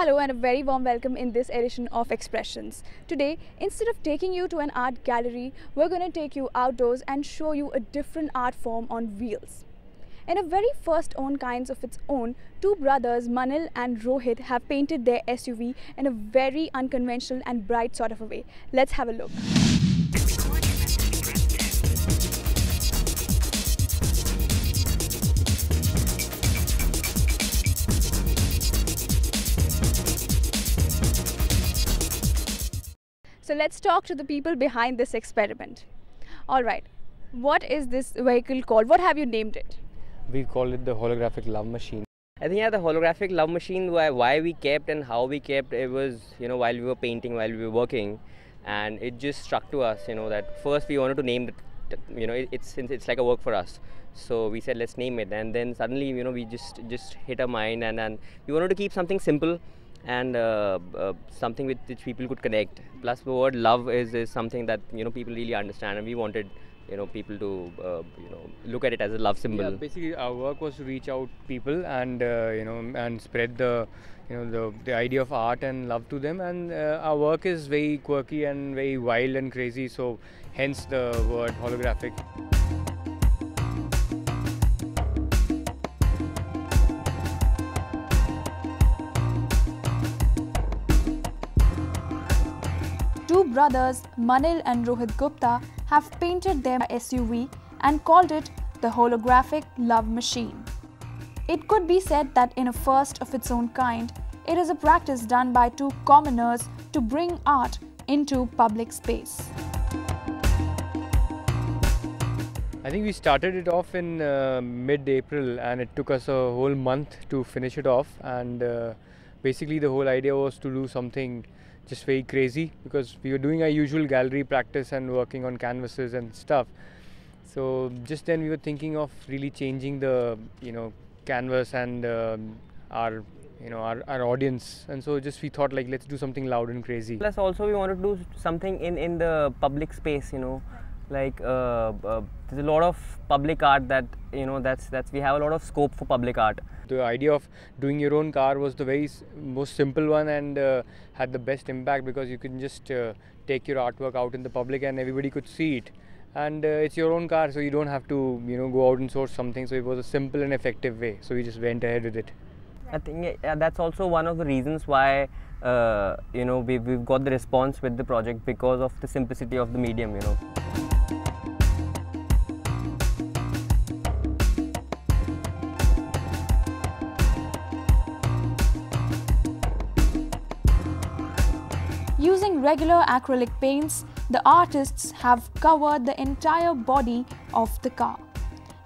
Hello and a very warm welcome in this edition of Expressions. Today, instead of taking you to an art gallery, we're going to take you outdoors and show you a different art form on wheels. In a very first own kinds of its own, two brothers Manil and Rohit have painted their SUV in a very unconventional and bright sort of a way. Let's have a look. So let's talk to the people behind this experiment. Alright, what is this vehicle called? What have you named it? We call it the holographic love machine. I think the holographic love machine, why we kept and how we kept it was, while we were painting, while we were working, and it just struck to us, that first we wanted to name it, since it's like a work for us. So we said let's name it, and then suddenly we just hit our mind, and we wanted to keep something simple and something with which people could connect. Plus the word love is something that people really understand, and we wanted people to look at it as a love symbol. Yeah, basically our work was to reach out people and and spread the the idea of art and love to them, and our work is very quirky and very wild and crazy, so hence the word holographic. Two brothers, Manil and Rohit Gupta, have painted their SUV and called it the Holographic Love Machine. It could be said that in a first of its own kind, it is a practice done by two commoners to bring art into public space. I think we started it off in mid-April, and it took us a whole month to finish it off, and basically the whole idea was to do something just very crazy, because we were doing our usual gallery practice and working on canvases and stuff. So just then we were thinking of really changing the canvas and our audience, and so just we thought like let's do something loud and crazy. Plus also we wanted to do something in the public space, like there's a lot of public art that that's we have a lot of scope for public art. The idea of doing your own car was the very most simple one, and had the best impact, because you can just take your artwork out in the public and everybody could see it, and it's your own car, so you don't have to go out and source something. So it was a simple and effective way, so we just went ahead with it. I think that's also one of the reasons why we've got the response with the project, because of the simplicity of the medium. Using regular acrylic paints, the artists have covered the entire body of the car.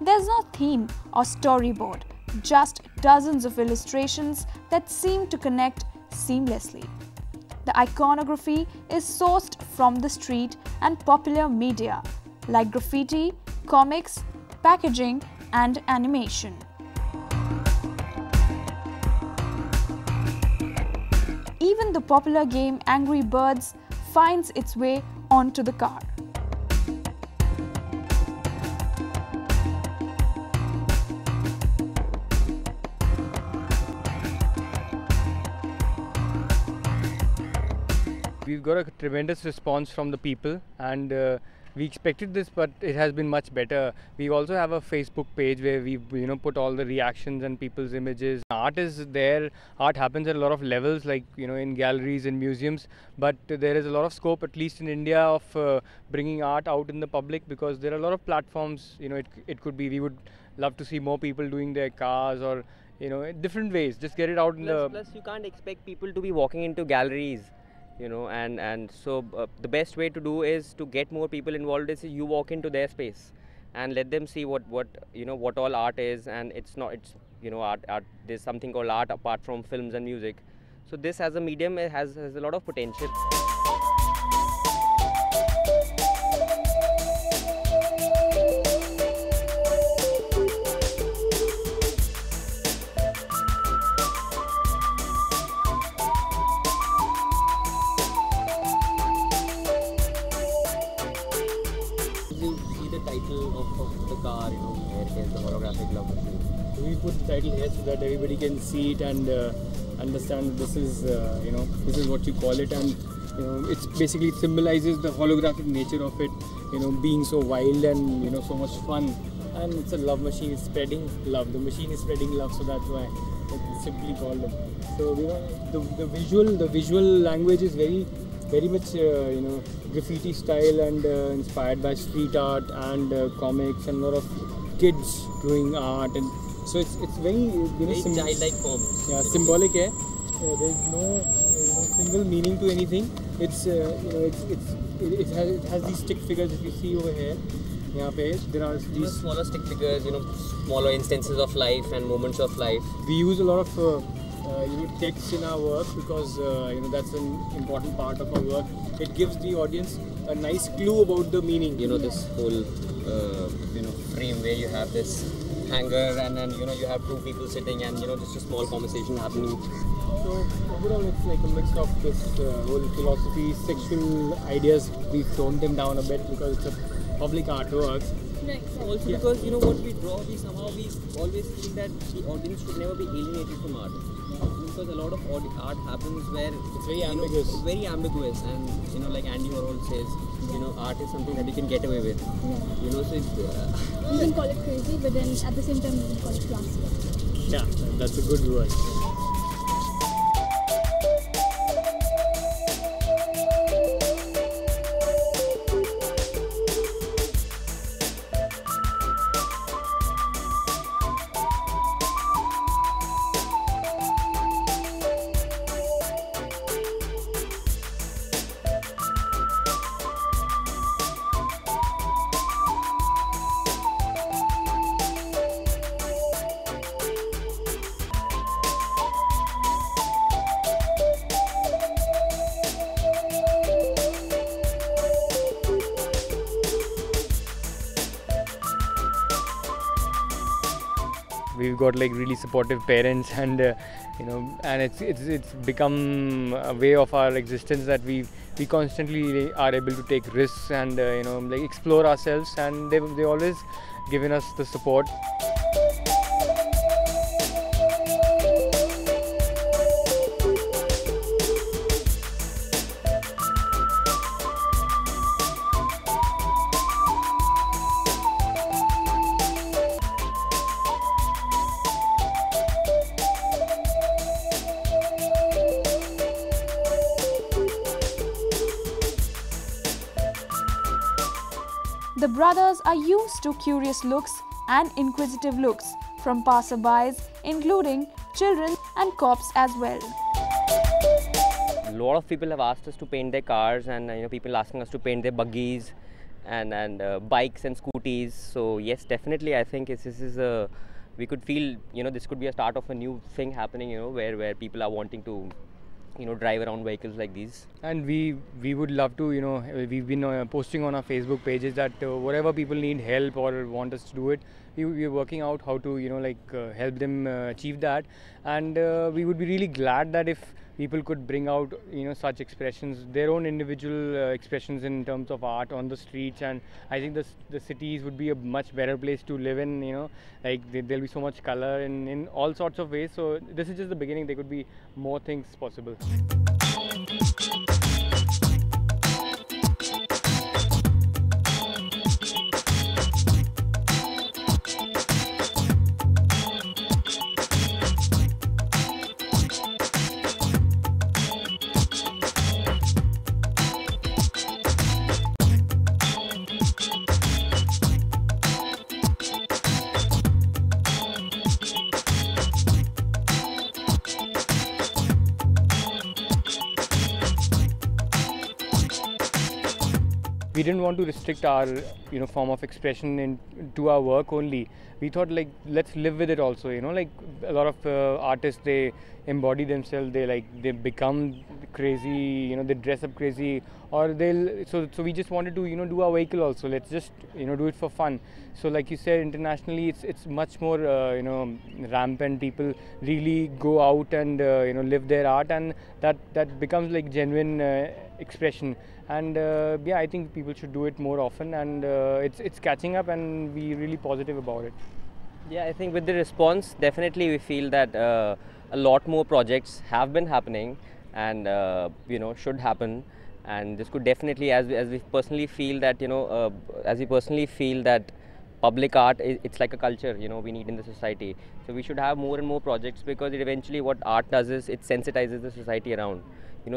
There's no theme or storyboard, just dozens of illustrations that seem to connect seamlessly. The iconography is sourced from the street and popular media like graffiti, comics, packaging, and animation. Even the popular game Angry Birds finds its way onto the car. We've got a tremendous response from the people, and we expected this, but it has been much better. We also have a Facebook page where we put all the reactions and people's images. Art is there. Art happens at a lot of levels, like in galleries and museums, but there is a lot of scope, at least in India, of bringing art out in the public, because there are a lot of platforms. It could be, we would love to see more people doing their cars, or in different ways. Just get it out in the... Plus you can't expect people to be walking into galleries, and so the best way to do is to get more people involved is you walk into their space and let them see what all art is. And it's art, there's something called art apart from films and music. So this as a medium, it has a lot of potential. You see the title of the car, where it is the holographic love machine. we put the title here so that everybody can see it and understand this is this is what you call it, and it's basically symbolizes the holographic nature of it, being so wild and so much fun. And it's a love machine. It's spreading love. The machine is spreading love, so that's why it's simply called it. So the visual language is very much graffiti style and inspired by street art and comics and a lot of kids doing art, and so it's very very childlike forms. Yeah, symbolic. There's no single meaning to anything. It's it has these stick figures if you see over here. There are these smaller stick figures, smaller instances of life and moments of life. We use a lot of text in our work because that's an important part of our work. It gives the audience a nice clue about the meaning. This whole frame where you have this hanger and then you have two people sitting and just a small conversation happening. So overall it's like a mix of this whole philosophy, sexual ideas. We've toned them down a bit because it's a public artwork. Right. Also because what we draw, we always feel that the audience should never be alienated from art. Because a lot of art happens where it's very ambiguous. It's very ambiguous, and like Andy Warhol says, art is something that you can get away with. So it's you can call it crazy, but then at the same time you can call it classy. Yeah, that's a good word. We've got like really supportive parents, and and it's become a way of our existence that we constantly are able to take risks and like explore ourselves, and they always given us the support. The brothers are used to curious looks and inquisitive looks from passerbys, including children and cops as well. A lot of people have asked us to paint their cars, and people asking us to paint their buggies and bikes and scooties. So yes, definitely, I think this is we could feel this could be a start of a new thing happening. Where people are wanting to drive around vehicles like these. And we would love to, we've been posting on our Facebook pages that whatever people need help or want us to do it, we're working out how to help them achieve that. And we would be really glad that if people could bring out such expressions, their own individual expressions in terms of art on the streets. And I think the cities would be a much better place to live in. There'll be so much color in all sorts of ways. So this is just the beginning. There could be more things possible. We didn't want to restrict our form of expression to our work only. We thought let's live with it also. A lot of artists, they embody themselves, they become crazy, they dress up crazy, or so we just wanted to do our vehicle also. Let's just do it for fun. So like you said, internationally it's much more rampant. People really go out and live their art, and that becomes like genuine expression. And yeah, I think people should do it more often, and it's catching up, and we're really positive about it. Yeah, I think with the response, definitely we feel that a lot more projects have been happening and should happen. And this could definitely, as we personally feel that public art it's like a culture we need in the society. So we should have more and more projects, because it eventually what art does is it sensitizes the society around.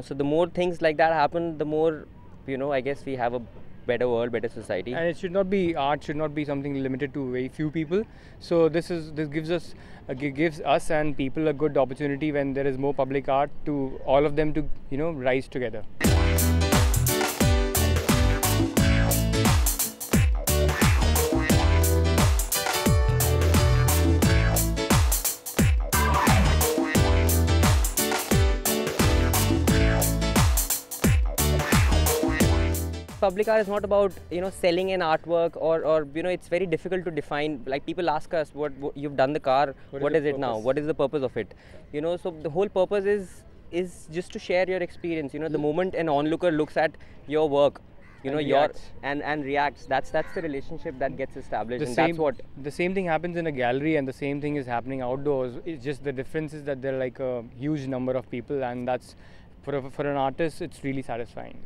So the more things like that happen, the more I guess we have a better world, better society. And it should not be, art should not be something limited to very few people. So this gives us and people a good opportunity when there is more public art, to all of them to rise together. Public art is not about selling an artwork, or it's very difficult to define. Like, people ask us, what you've done the car, what is it now, what is the purpose of it? So the whole purpose is just to share your experience. The moment an onlooker looks at your work, and reacts, that's the relationship that gets established. The same thing happens in a gallery, and the same thing is happening outdoors. It's just the difference is that there are like a huge number of people, and that's for an artist, it's really satisfying.